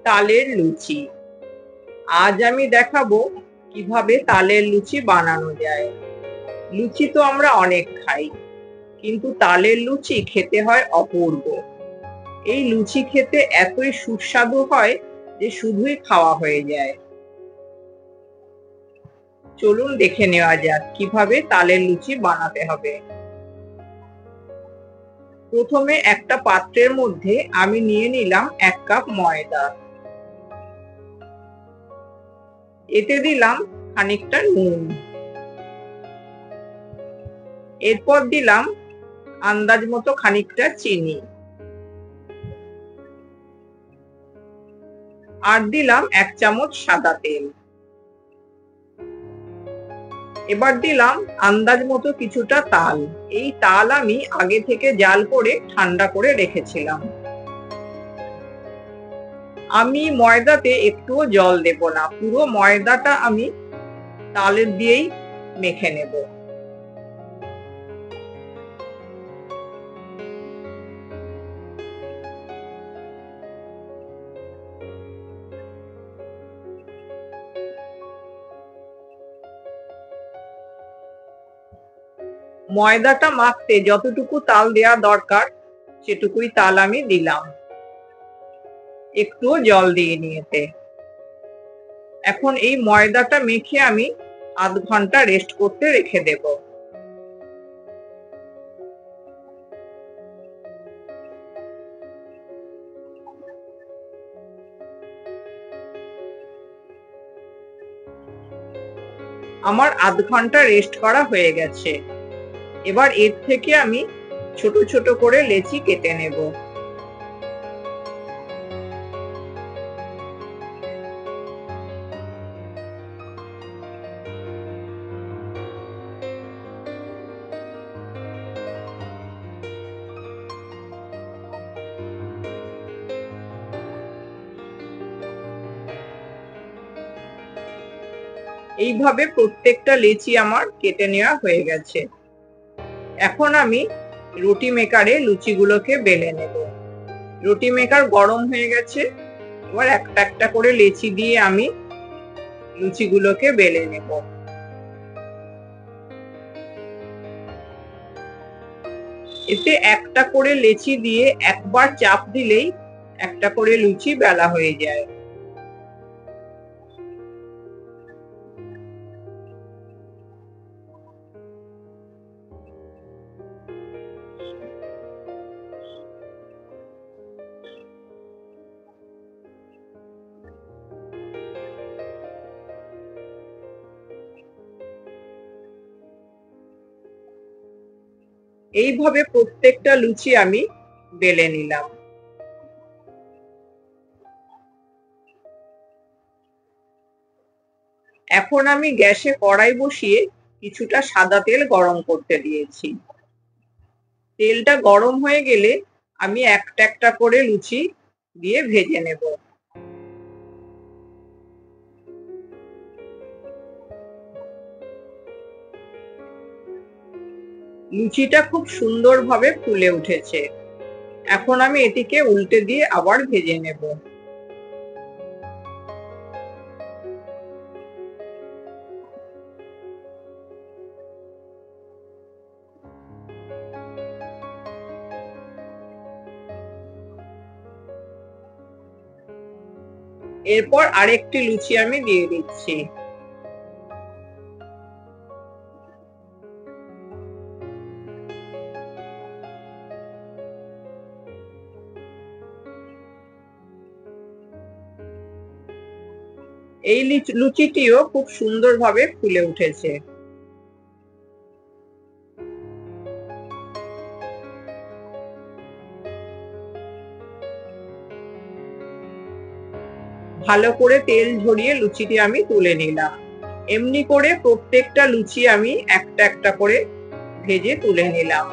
তালের লুচি। আজ আমি দেখাবো কিভাবে তালের লুচি বানানো যায়। লুচি তো আমরা অনেক খাই, কিন্তু তালের লুচি খেতে হয় অপূর্ব। এই লুচি খেতে এতই সুস্বাদু হয় যে শুধুই খাওয়া হয়ে যায়। চলুন দেখে নেওয়া যাক কিভাবে তালের লুচি বানাতে হবে। প্রথমে একটা পাত্রের মধ্যে আমি নিয়ে নিলাম 1 কাপ ময়দা। এতে দিলাম খানিকটা নুন। এরপর দিলাম আন্দাজ মতো খানিকটা চিনি। আর দিলাম 1 চামচ সাদা তেল। এবার দিলাম আন্দাজ মতো কিছুটা তাল। এই তাল আমি আগে থেকে জাল করে ঠান্ডা করে রেখেছিলাম। আমি ময়দাতে একটুও জল দেব না, পুরো ময়দাটা আমি তালের দিয়েই মেখে নেব। ময়দাটা মাখতে যতটুকু তাল দেওয়া দরকার সেটুকুই তাল আমি দিলাম, একটুও জল দিইনি এতে। এখন এই ময়দাটা মেখে আমি আধ ঘন্টা রেস্ট করতে রেখে দেব। আমার আধ ঘন্টা রেস্ট করা হয়ে গেছে। এবার এর থেকে আমি ছোট ছোট করে লেচি কেটে নেব। এইভাবে প্রত্যেকটা লেচি আমার কেটে নেওয়া হয়ে গেছে। এখন আমি রুটি মেকারে লুচিগুলোকে বেলে নেব। রুটি মেকার গরম হয়ে গেছে। এবার একটা একটা করে লেচি দিয়ে আমি লুচিগুলোকে বেলে নেব। এতে একটা করে লেচি দিয়ে একবার চাপ দিলেই একটা করে লুচি বেলা হয়ে যায়। এইভাবে প্রত্যেকটা লুচি আমি বেলে নিলাম। এখন আমি গ্যাসে কড়াই বসিয়ে কিছুটা সাদা তেল গরম করতে দিয়েছি। তেলটা গরম হয়ে গেলে আমি একটা একটা করে লুচি দিয়ে ভেজে নেব। লুচিটা খুব সুন্দরভাবে ফুলে উঠেছে। এখন আমি এটিকে উল্টে দিয়ে আবার ভেজে নেব। এরপর আরেকটি লুচি আমি দিয়ে দিচ্ছি। এই লুচিটিও খুব সুন্দরভাবে ফুলে উঠেছে। ভালো করে তেল ঝরিয়ে লুচিটি আমি তুলে নিলাম। এমনি করে প্রত্যেকটা লুচি আমি একটা একটা করে ভেজে তুলে নিলাম।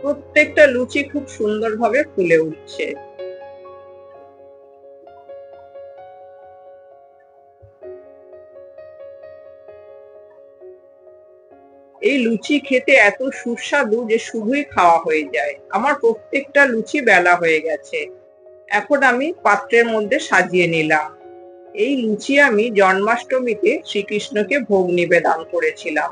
প্রত্যেকটা লুচি খুব সুন্দরভাবে ফুলে উঠছে। এই লুচি খেতে এত সুস্বাদু যে শুধুই খাওয়া হয়ে যায়। আমার প্রত্যেকটা লুচি বেলা হয়ে গেছে। এখন আমি পাত্রের মধ্যে সাজিয়ে নিলাম। এই লুচি আমি জন্মাষ্টমীতে শ্রীকৃষ্ণকে ভোগ নিবেদন করেছিলাম।